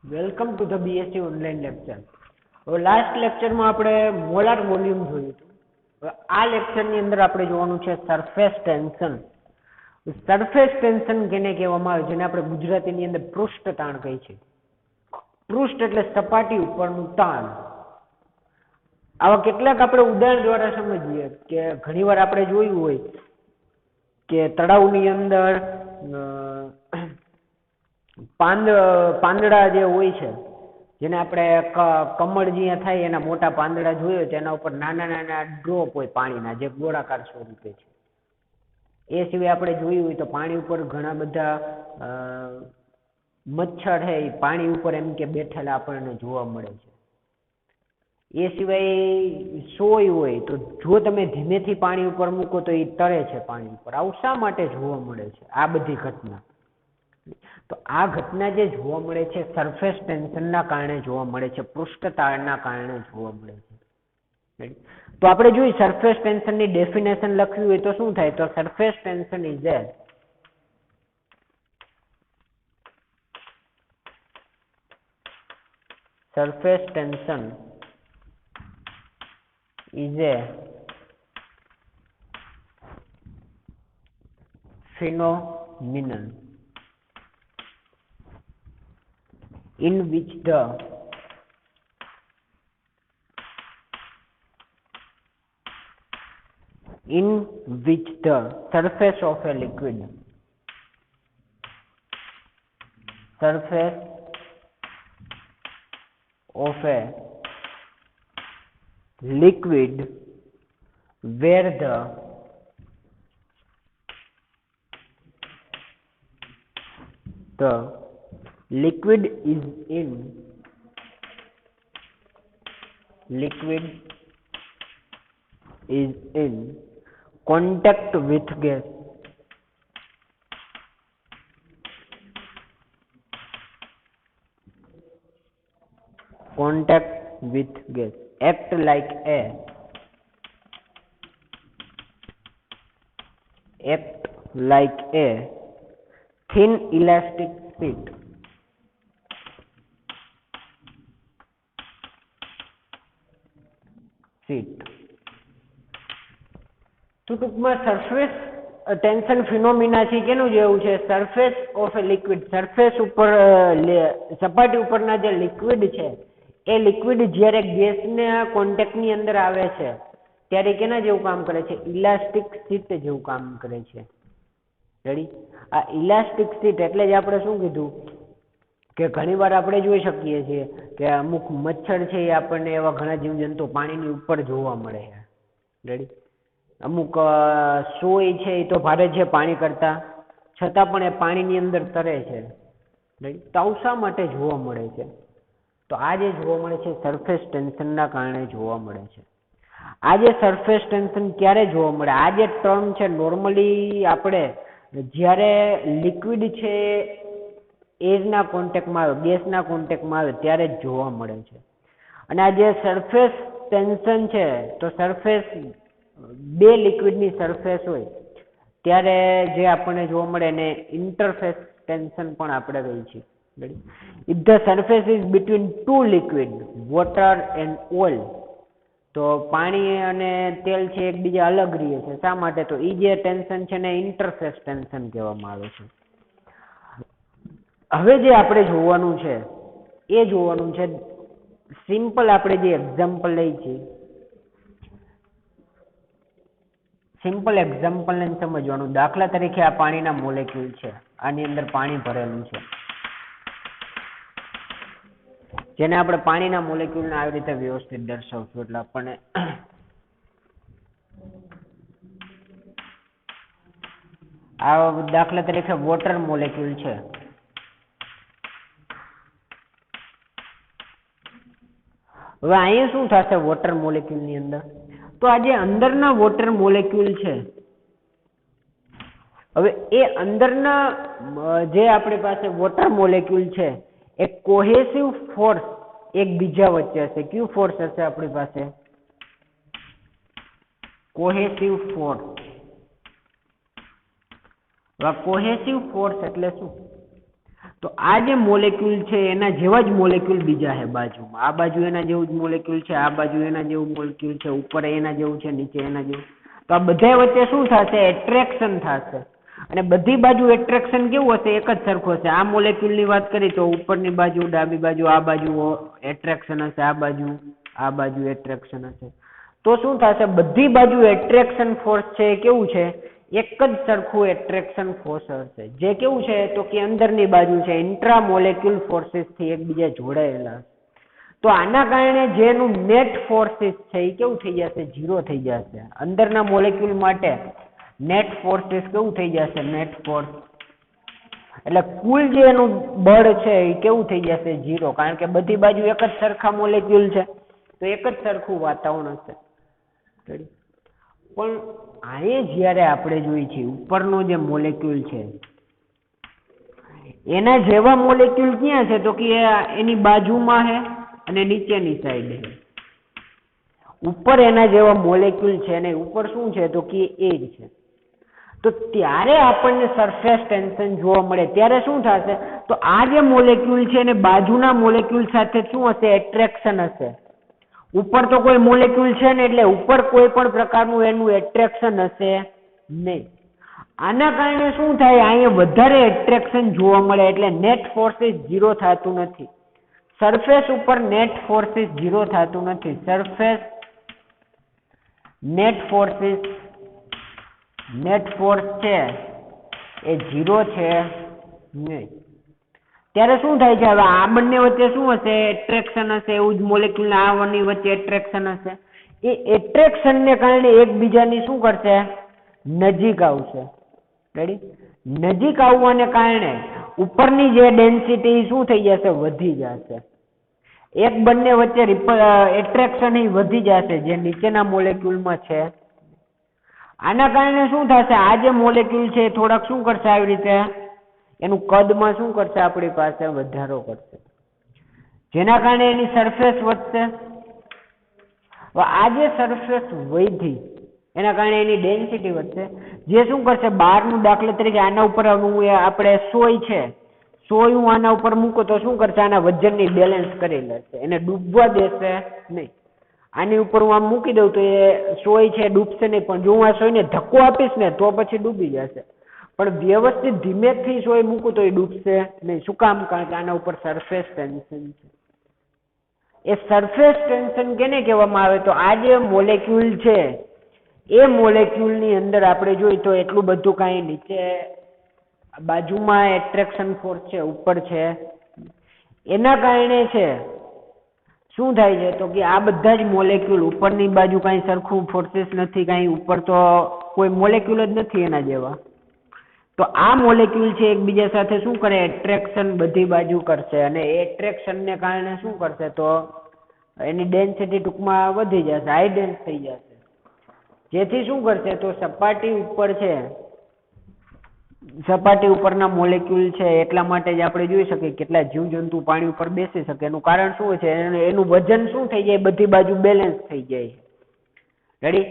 Welcome to the BSc online lecture. હવે last લેક્ચરમાં આપણે મોલાર વોલ્યુમ જોયું હતું. હવે આ લેક્ચરની અંદર આપણે જોવાનું છે સરફેસ ટેન્શન. સરફેસ ટેન્શન કેને કહેવામાં આવે, જેને આપણે ગુજરાતીની અંદર પૃષ્ઠ તાણ કહી છે. પૃષ્ઠ એટલે સપાટી ઉપરનું તાણ. આવા કેટલાક આપણે ઉદાહરણ દ્વારા સમજીએ કે ઘણીવાર આપણે જોયું હોય કે તળાવની અંદર પાંદડા જે હોય છે, જેને આપણે કમળ જ્યાં થાય એના મોટા પાંદડા જોયો, તેના ઉપર નાના નાના ડ્રોપ હોય પાણીના, જે ગોળાકાર સ્વરૂપે છે. એ સિવાય આપણે જોયું હોય તો પાણી ઉપર ઘણા બધા મચ્છર છે, એ પાણી ઉપર એમ કે બેઠેલા આપણને જોવા મળે છે. એ સિવાય સોય હોય તો જો તમે ધીમેથી પાણી ઉપર મૂકો તો એ તરે છે પાણી ઉપર. આવું શા માટે જોવા મળે છે આ બધી ઘટના? તો આ ઘટના જે જોવા મળે છે સરફેસ ટેન્શનના કારણે જોવા મળે છે, પૃષ્ઠ તાણના કારણે જોવા મળે છે. તો આપણે જોઈએ સરફેસ ટેન્શનની ડેફિનેશન લખવી હોય તો શું થાય? તો surface tension is A surface tension is a phenomenon in which the surface of a liquid where the liquid is in contact with gas act like a thin elastic sheet તો ટૂંકમાં surface tension phenomena છે કેનું જેવું છે? Surface of A liquid, surface ઉપર સપાટી ઉપરના જે liquid છે એ લિક્વિડ જ્યારે ગેસના કોન્ટેક્ટની અંદર આવે છે ત્યારે કેના જેવું કામ કરે છે? ઇલાસ્ટિક શીટ જેવું કામ કરે છે. રેડી? આ ઇલાસ્ટિક શીટ એટલે જ આપણે શું કીધું કે ઘણીવાર આપણે જોઈ શકીએ છીએ કે અમુક મચ્છર છે એ આપણને એવા ઘણા જીવજંતુ પાણીની ઉપર જોવા મળે છે. રેડી? અમુક સોય છે એ તો ભારે છે પાણી કરતા, છતાં પણ એ પાણીની અંદર તરે છે. રાઈટ? તો આવું શા માટે જોવા મળે છે? તો આ જે જોવા મળે છે સરફેસ ટેન્શનના કારણે જોવા મળે છે. આ જે સરફેસ ટેન્શન ક્યારે જોવા મળે? આ જે ટર્મ છે નોર્મલી આપણે જ્યારે લિક્વિડ છે એરના કોન્ટેક્ટમાં આવે, ગેસના કોન્ટેક્ટમાં આવે ત્યારે જ જોવા મળે છે. અને આ જે સરફેસ ટેન્શન છે, તો સરફેસ બે લિક્વિડની સરફેસ હોય ત્યારે જે આપણને જોવા મળે એને ઇન્ટરફેસ ટેન્શન પણ આપણે કહીએ છીએ. If the surface is between two liquid water and oil, તો પાણી અને તેલ છે એકબીજા અલગ રહે છે. શા માટે? તો એ જે ટેન્શન છે ને ઇન્ટરફેસ ટેન્શન કહેવામાં આવે છે. હવે જે આપણે જોવાનું છે એ જોવાનું છે સિમ્પલ, આપણે જે એક્ઝામ્પલ લઈ છીએ સિમ્પલ એક્ઝામ્પલને સમજવાનું. દાખલા તરીકે આ પાણીના મોલેક્યુલ છે, આની અંદર પાણી ભરેલું છે, જેને આપણે પાણીના મોલેક્યુલને આવી રીતે વ્યવસ્થિત દર્શાવશું એટલે આપણને આ દાખલા તરીકે વોટર મોલેક્યુલ છે. હવે અહીંયા શું થશે વોટર મોલેક્યુલની અંદર? તો આ જે અંદરના વોટર મોલેક્યુલ છે, હવે એ અંદરના જે આપણી પાસે વોટર મોલેક્યુલ છે એ કોહેસિવ ફોર્સ એકબીજા વચ્ચે હશે. કયું ફોર્સ હશે આપણી પાસે? Cohesive force. કોહેસિવ ફોર્સ એટલે શું? તો આ જે મોલેક્યુલ છે એના જેવા જ મોલેક્યુલ બીજા છે બાજુમાં. આ બાજુ એના જેવું જ મોલેક્યુલ છે, આ બાજુ એના જેવું મોલેક્યુલ છે, ઉપર એના જેવું છે, નીચે એના જેવું. તો આ બધા વચ્ચે શું થશે? એટ્રેક્શન થશે. અને બધી બાજુ એટ્રેક્શન કેવું હશે? એક જ સરખું હશે. આ મોલેક્યુલની વાત કરી તો ઉપરની બાજુ, ડાબી બાજુ, આ બાજુ એટ્રેક્શન હશે, આ બાજુ એટ્રેક્શન હશે. તો શું થશે? બધી બાજુ એટ્રેક્શન ફોર્સ છે કેવું છે? એક જ સરખું એટ્રેક્શન ફોર્સ હશે. જે કેવું છે તો કે અંદરની બાજુ છે, ઇન્ટ્રા મોલેક્યુલ ફોર્સિસથી એકબીજા જોડાયેલા. તો આના કારણે જેનું નેટ ફોર્સિસ છે એ કેવું થઈ જશે? 0 થઈ જશે. અંદરના મોલેક્યુલ માટે નેટ ફોર્સિસ કેવું થઈ જશે? Net force. એટલે કુલ જે એનું બળ છે એ કેવું થઈ જશે? 0. કારણ કે બધી બાજુ એક જ સરખા મોલેક્યુલ છે તો એક જ સરખું વાતાવરણ હશે. પણ આએ જ્યારે આપણે જોઈએ છીએ ઉપરનો જે મોલેક્યુલ છે એના જેવા મોલેક્યુલ ક્યાં છે? તો કે એની બાજુમાં છે અને નીચેની સાઈડ છે. ઉપર એના જેવા મોલેક્યુલ છે ને ઉપર શું છે? તો કે એ જ છે. તો ત્યારે આપણને સરફેસ ટેન્શન જોવા મળે ત્યારે શું થશે? તો આ જે મોલેક્યુલ છે એને બાજુના મોલેક્યુલ સાથે શું હશે? એટ્રેક્શન હશે. ઉપર તો કોઈ મોલેક્યુલ છે ને એટલે ઉપર કોઈ પણ પ્રકારનું એનું એટ્રેક્શન હશે નહીં. આના કારણે શું થાય? અહીંયા વધારે એટ્રેક્શન જોવા મળે એટલે નેટ ફોર્સિસ 0 થતું નથી. સરફેસ ઉપર નેટ ફોર્સિસ 0 થતું નથી. સરફેસ નેટ ફોર્સ છે એ 0 છે નહીં. ત્યારે શું થાય છે? હવે આ બંને વચ્ચે શું હશે? એટ્રેક્શન હશે. એવું જ મોલેક્યુલ આની વચ્ચે એટ્રેક્શન હશે. એ એટ્રેક્શનને કારણે એકબીજાની શું કરશે? નજીક આવશે. રેડી? નજીક આવવાને કારણે ઉપરની જે ડેન્સિટી શું થઈ જશે? વધી જશે. એક બંને વચ્ચે એટ્રેક્શન એ વધી જશે જે નીચેના મોલેક્યુલમાં છે. આના કારણે શું થશે? આ જે મોલેક્યુલ છે થોડાક શું કરશે? આવી રીતે એનું કદમાં શું કરશે? આપણી પાસે વધારો કરશે, જેના કારણે એની સરફેસ વધશે. હવે આ જે સરફેસ વધી એના કારણે એની ડેન્સિટી વધશે, જે શું કરશે? બહારનું દાખલા તરીકે આના ઉપર આપણે સોય છે, સોય હું આના ઉપર મૂકું તો શું કરશે? આના વજનની બેલેન્સ કરી લેશે, એને ડૂબવા દેશે નહીં. આની ઉપર હું આમ મૂકી દઉં તો એ સોય છે ડૂબશે નહીં, પણ જો હું આ સોયને ધક્કો આપીશ ને તો પછી ડૂબી જશે. પણ વ્યવસ્થિત ધીમેથી સોય મૂકું તો એ ડૂબશે નહીં. શું કામ? કારણ કે આના ઉપર સરફેસ ટેન્શન છે. એ સરફેસ ટેન્શન કેને કહેવામાં આવે? તો આ જે મોલેક્યુલ છે એ મોલેક્યુલની અંદર આપણે જોઈએ તો એટલું બધું કાંઈ નીચે બાજુમાં એટ્રેક્શન ફોર્સ છે, ઉપર છે, એના કારણે છે શું થાય છે? તો કે આ બધા જ મોલેક્યુલ ઉપરની બાજુ કાંઈ સરખું ફોર્સિસ નથી, કાંઈ ઉપર તો કોઈ મોલેક્યુલ જ નથી એના જેવા. તો આ મોલેક્યુલ છે એકબીજા સાથે શું કરે? એટ્રેક્શન બધી બાજુ કરશે અને એ એટ્રેક્શનને કારણે શું કરશે? તો એની ડેન્સિટી ટૂંકમાં વધી જશે, હાઈ ડેન્સ થઈ જશે. જેથી શું કરશે? તો સપાટી ઉપર છે, સપાટી ઉપરના મોલેક્યુલ છે એટલા માટે જ આપણે જોઈ શકીએ કેટલા જીવજંતુ પાણી ઉપર બેસી શકે. એનું કારણ શું છે? એનું વજન શું થઈ જાય? બધી બાજુ બેલેન્સ થઈ જાય. રેડી?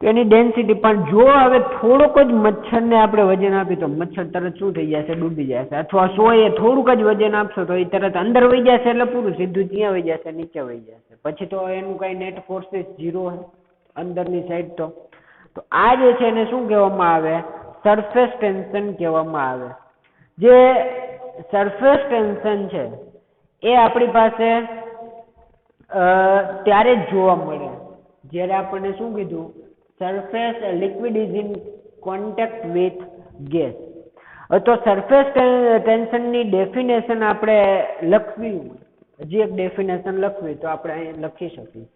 એની ડેન્સિટી. પણ જો હવે થોડુંક જ મચ્છરને આપણે વજન આપીએ તો મચ્છર તરત શું થઈ જશે? ડૂબી જશે. અથવા સોએ થોડુંક જ વજન આપશો તો એ તરત અંદર વહી જશે, એટલે પૂરું, સીધું ત્યાં વહી જશે, નીચે વહી જશે. પછી તો એનું કાંઈ નેટ ફોર્સિસ 0 અંદરની સાઈડ. તો આ જે છે એને શું કહેવામાં આવે? સરફેસ ટેન્શન કહેવામાં આવે. જે સરફેસ ટેન્શન છે એ આપણી પાસે ત્યારે જ જોવા મળે જ્યારે આપણને શું કીધું? Surface liquid is in contact with gas. તો સરફેસ ટેન્શનની ડેફિનેશન આપણે લખવી, હજી એક ડેફિનેશન લખવી તો આપણે અહીં લખી શકીએ.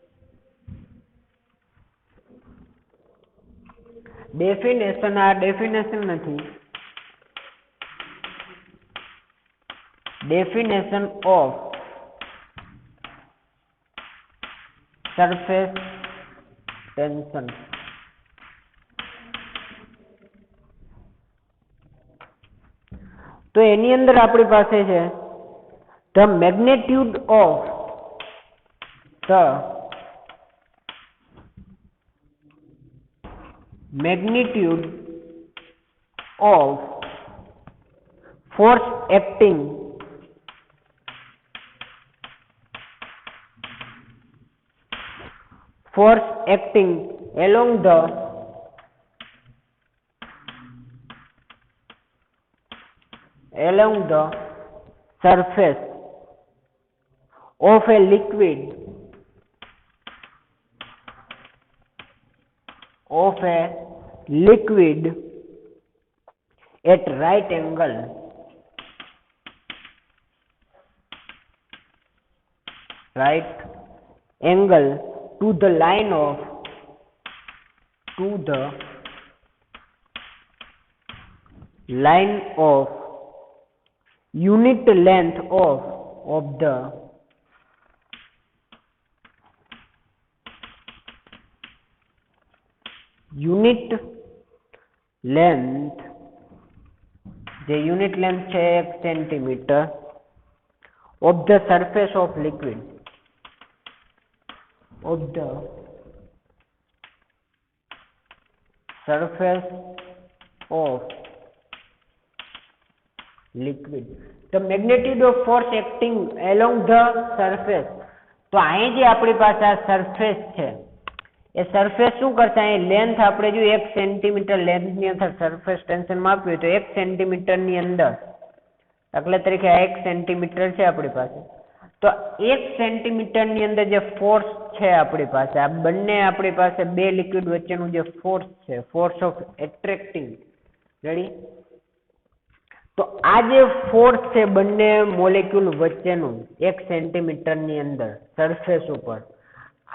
ડેફિનેશન, આ ડેફિનેશન નથી, ડેફિનેશન ઓફ સરફેસ ટેન્શન. તો એની અંદર આપણી પાસે છે the magnitude of force acting along the surface of a liquid at right angle to the line of unit length of the unit length છે 1 centimetre of the surface of liquid the magnitude of force acting along the surface. તો અહીં જે આપણી પાસે આ surface છે એ surface શું કરશે, અહીં લેન્થ આપણે જો 1 સેન્ટીમીટર લેન્થની અંદર સરફેસ ટેન્શન માપ્યું તો 1 સેન્ટીમીટરની અંદર દાખલા તરીકે આ 1 સેન્ટીમીટર છે આપણી પાસે, તો 1 સેન્ટીમીટરની અંદર જે ફોર્સ છે આપણી પાસે, આ બંને આપણી પાસે બે લિક્વિડ વચ્ચેનું જે ફોર્સ છે, ફોર્સ ઓફ એટ્રેક્ટિંગ, રેડી? તો આ જે ફોર્સ છે બંને મોલેક્યુલ વચ્ચેનું 1 સેન્ટીમીટરની અંદર સરફેસ ઉપર,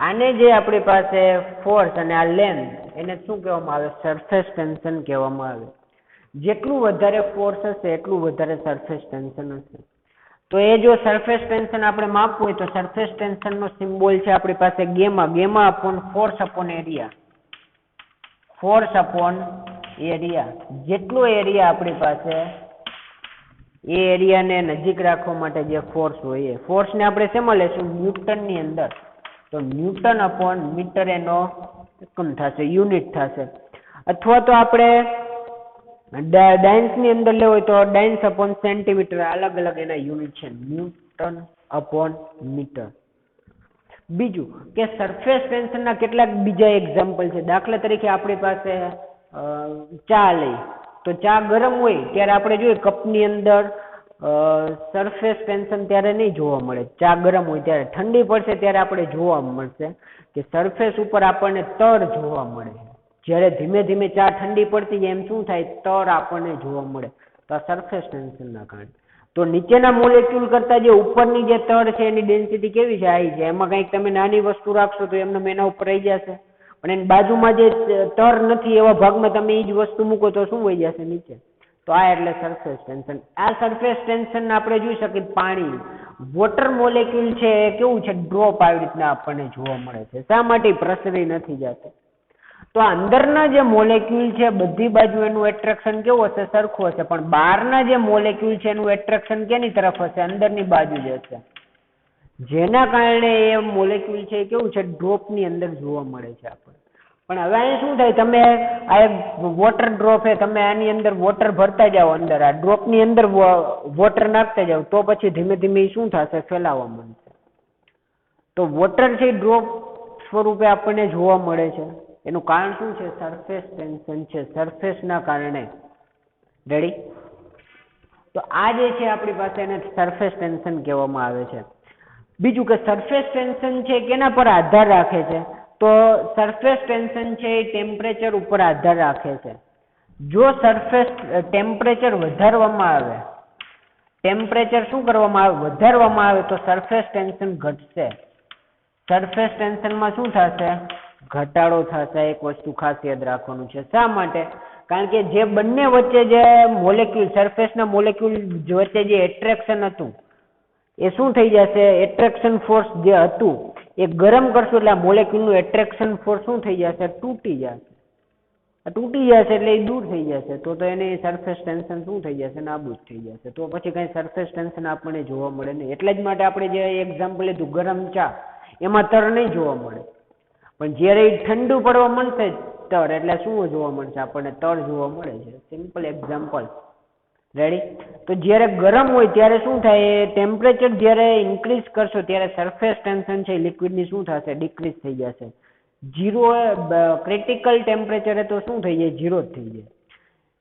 આને જે આપણી પાસે ફોર્સ અને આ લેન્થ એને શું કહેવામાં આવે? સરફેસ ટેન્શન કહેવામાં આવે. જેટલું વધારે ફોર્સ હશે એટલું વધારે સરફેસ ટેન્શન હશે. તો એ જો સરફેસ ટેન્શન આપણે માપવું હોય તો સરફેસ ટેન્શનનો સિમ્બોલ છે આપણી પાસે gamma. Gamma upon force upon area. જેટલો એરિયા આપણી પાસે એ એરિયાને નજીક રાખવા માટે જે ફોર્સ હોય એ ફોર્સને આપણે શેમાં લેશું? ન્યૂટનની અંદર. તો ન્યૂટન અપોન મીટર એનો એકમ થશે, યુનિટ થશે. અથવા તો આપણે ડાયન્સની અંદર લેવો હોય તો ડાયન્સ અપોન સેન્ટીમીટર, અલગ અલગ એના યુનિટ છે, ન્યૂટન અપોન મીટર. બીજું કે સરફેસ ટેન્શનના કેટલાક બીજા એક્ઝામ્પલ છે. દાખલા તરીકે આપણી પાસે ચા લઈ તો ચા ગરમ હોય ત્યારે આપણે જોઈએ કપની અંદર સરફેસ ટેન્શન ત્યારે નહીં જોવા મળે. ચા ગરમ હોય ત્યારે, ઠંડી પડશે ત્યારે આપણે જોવા મળશે કે સરફેસ ઉપર આપણને તર જોવા મળે. જ્યારે ધીમે ધીમે ચા ઠંડી પડતી જાય એમ શું થાય? તર આપણને જોવા મળે. તો આ સરફેસ ટેન્શનના કારણે. તો નીચેના મોલેક્યુલ કરતા જે ઉપરની જે તળ છે એની ડેન્સિટી કેવી છે? હાઈ છે. એમાં કંઈક તમે નાની વસ્તુ રાખશો તો એમને એના ઉપર રહી જશે, પણ એની બાજુમાં જે તર નથી એવા ભાગમાં તમે એ જ વસ્તુ મૂકો તો શું વહી જશે? નીચે. તો આ એટલે સરફેસ ટેન્શન. આ સરફેસ ટેન્શન આપણે જોઈ શકીએ પાણી, વોટર મોલેક્યુલ છે એ કેવું છે? ડ્રોપ આવી રીતના આપણને જોવા મળે છે. શા માટે? પ્રસરી નથી જતું. તો અંદરના જે મોલેક્યુલ છે બધી બાજુ એનું એટ્રેક્શન કેવું હશે? સરખું હશે. પણ બહારના જે મોલેક્યુલ છે એનું એટ્રેક્શન કેની તરફ હશે? અંદરની બાજુ જ હશે. જેના કારણે એ મોલેક્યુલ છે એ કેવું છે? ડ્રોપની અંદર જોવા મળે છે આપણને. પણ હવે અહીં શું થાય? તમે આ એક વોટર ડ્રોપ છે, તમે આની અંદર વોટર ભરતા જાઓ, અંદર આ ડ્રોપની અંદર વોટર નાખતા જાઓ તો પછી ધીમે ધીમે શું થશે? ફેલાવા માંડશે. તો વોટર છે ડ્રોપ સ્વરૂપે આપણને જોવા મળે છે. એનું કારણ શું છે? સરફેસ ટેન્શન છે. સરફેસના કારણે. રેડી? તો આ જે છે આપણી પાસે એને સરફેસ ટેન્શન કહેવામાં આવે છે. બીજું કે સરફેસ ટેન્શન છે કેના પર આધાર રાખે છે? તો સરફેસ ટેન્શન છે એ ટેમ્પરેચર ઉપર આધાર રાખે છે. જો સરફેસ ટેમ્પરેચર વધારવામાં આવે, ટેમ્પરેચર શું કરવામાં આવે? વધારવામાં આવે તો સરફેસ ટેન્શન ઘટશે. સરફેસ ટેન્શનમાં શું થશે? ઘટાડો થશે. એક વસ્તુ ખાસ યાદ રાખવાનું છે. શા માટે? કારણ કે જે બંને વચ્ચે જે મોલેક્યુલ, સરફેસના મોલેક્યુલ વચ્ચે જે એટ્રેક્શન હતું એ શું થઈ જશે? એટ્રેક્શન ફોર્સ જે હતું એ ગરમ કરશું એટલે આ મોલેક્યુલનું એટ્રેક્શન ફોર્સ શું થઈ જશે? તૂટી જશે. તૂટી જશે એટલે એ દૂર થઈ જશે. તો એની સરફેસ ટેન્શન શું થઈ જશે? નાબૂદ થઈ જશે. તો પછી કઈ સરફેસ ટેન્શન આપણને જોવા મળે નહીં. એટલા જ માટે આપણે જે એક્ઝામ્પલ લીધું ગરમ ચા, એમાં તર નહીં જોવા મળે. પણ જ્યારે ઠંડુ પડવા મળશે તર એટલે શું જોવા મળશે? આપણને તર જોવા મળે છે. Simple example. રેડી? તો જ્યારે ગરમ હોય ત્યારે શું થાય, ટેમ્પરેચર જ્યારે ઇન્ક્રીઝ કરશો ત્યારે સરફેસ ટેન્શન છે લિક્વિડની શું થશે, ડિક્રીઝ થઈ જશે. ઝીરો ક્રિટિકલ ટેમ્પરેચરે તો શું થઈ જાય, ઝીરો જ થઈ જાય.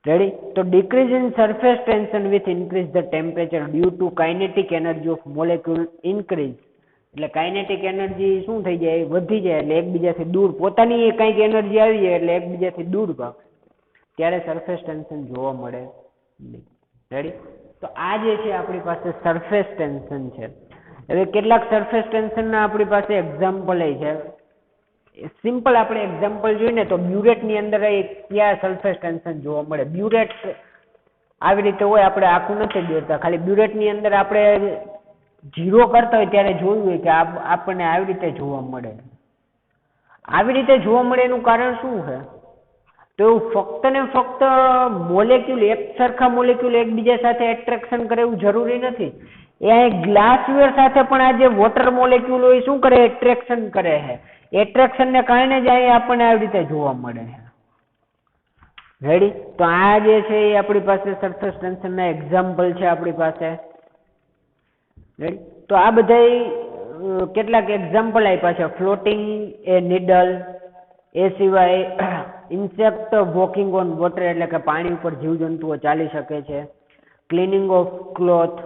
રેડી? તો decrease in surface tension with increase the temperature due to kinetic energy of molecule increase. એટલે કાઇનેટિક એનર્જી શું થઈ જાય, વધી જાય, એટલે એકબીજાથી દૂર, પોતાની કંઈક એનર્જી આવી જાય એટલે એકબીજાથી દૂર ભાગ, ત્યારે સરફેસ ટેન્શન જોવા મળે નહીં. રેડી? તો આ જે છે આપણી પાસે સરફેસ ટેન્શન છે. હવે કેટલાક સરફેસ ટેન્શનના આપણી પાસે એક્ઝામ્પલ છે. સિમ્પલ આપણે એક્ઝામ્પલ જોઈએ ને તો બ્યુરેટની અંદર ક્યાં સરફેસ ટેન્શન જોવા મળે. બ્યુરેટ આવી રીતે હોય, આપણે આખું નથી દોરતા, ખાલી બ્યુરેટની અંદર આપણે ઝીરો કરતા હોય ત્યારે જોયું હોય કે આપણને આવી રીતે જોવા મળે. આવી રીતે જોવા મળે એનું કારણ શું છે? તો એવું ફક્ત ને ફક્ત મોલેક્યુલ, એક સરખા મોલેક્યુલ એકબીજા સાથે એટ્રેક્શન કરે એવું જરૂરી નથી. એ ગ્લાસવેર સાથે પણ આ જે વોટર મોલેક્યુલ હોય શું કરે, એટ્રેક્શન કરે છે. એટ્રેક્શનને કારણે જ અહીં આપણને આવી રીતે જોવા મળે છે. રેડી? તો આ જે છે એ આપણી પાસે સરફેસ ટેન્શનના એક્ઝામ્પલ છે આપણી પાસે. રેડી? તો આ બધા કેટલાક એક્ઝામ્પલ આપ્યા છે. ફ્લોટિંગ એ નીડલ, એ સિવાય ઇન્સેક્ટ વોકિંગ ઓન વોટર, એટલે કે પાણી ઉપર જીવજંતુઓ ચાલી શકે છે. Cleaning of cloth.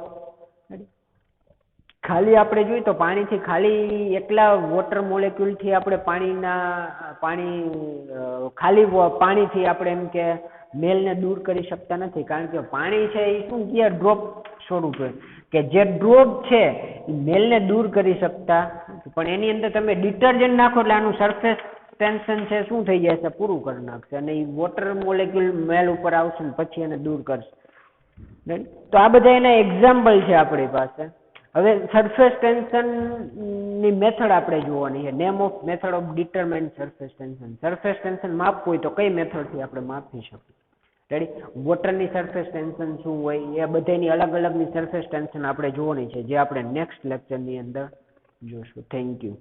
ખાલી આપણે જોઈએ તો પાણીથી, ખાલી એકલા વોટર મોલેક્યુલથી આપણે ખાલી પાણીથી આપણે એમ કે મેલને દૂર કરી શકતા નથી. કારણ કે પાણી છે એ શું કે ડ્રોપ સ્વરૂપે, કે જે ડ્રોપ છે એ મેલને દૂર કરી શકતા નથી. પણ એની અંદર તમે ડિટર્જન્ટ નાખો એટલે આનું સરફેસ ટેન્શન છે શું થઈ જશે, પૂરું કરી નાખશે, અને એ વોટર મોલેક્યુલ મેલ ઉપર આવશે ને પછી એને દૂર કરશે. તો આ બધા એના એક્ઝામ્પલ છે આપણી પાસે. હવે સરફેસ ટેન્શનની મેથડ આપણે જોવાની છે. Name of method of determine surface tension. Surface tension માપવું હોય તો કઈ મેથડથી આપણે માપી શકીએ. રેડી? વોટરની સરફેસ ટેન્શન શું હોય, એ બધાની અલગ અલગની સરફેસ ટેન્શન આપણે જોવાની છે, જે આપણે નેક્સ્ટ લેક્ચરની અંદર જોશું. Thank you.